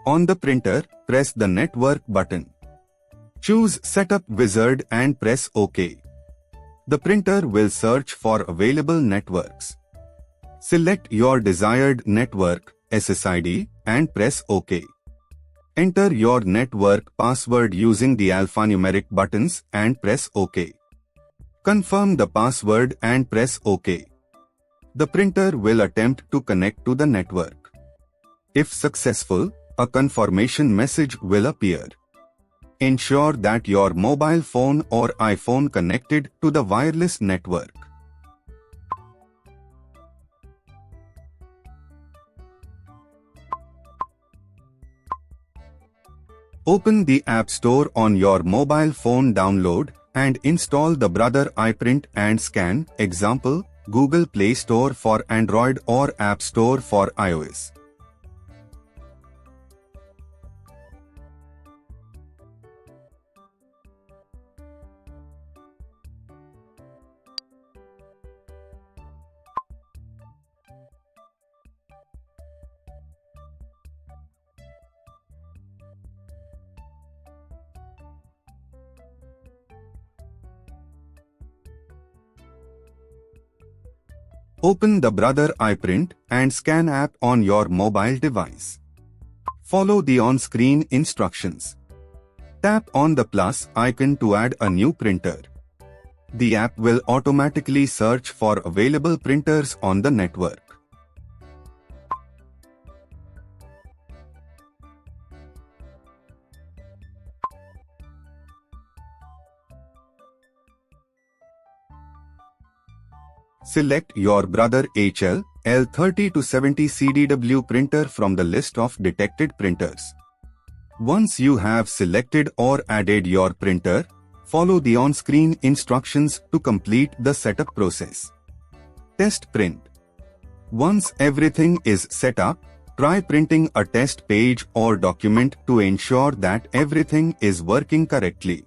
On the printer, press the Network button. Choose Setup Wizard and press OK. The printer will search for available networks. Select your desired network, SSID, and press OK. Enter your network password using the alphanumeric buttons and press OK. Confirm the password and press OK. The printer will attempt to connect to the network. If successful, a confirmation message will appear. Ensure that your mobile phone or iPhone connected to the wireless network. Open the App Store on your mobile phone, download and install the Brother iPrint and Scan, example, Google Play Store for Android or App Store for iOS. Open the Brother iPrint and Scan app on your mobile device. Follow the on-screen instructions. Tap on the plus icon to add a new printer. The app will automatically search for available printers on the network. Select your Brother HL-L3270CDW printer from the list of detected printers. Once you have selected or added your printer, follow the on-screen instructions to complete the setup process. Test print. Once everything is set up, try printing a test page or document to ensure that everything is working correctly.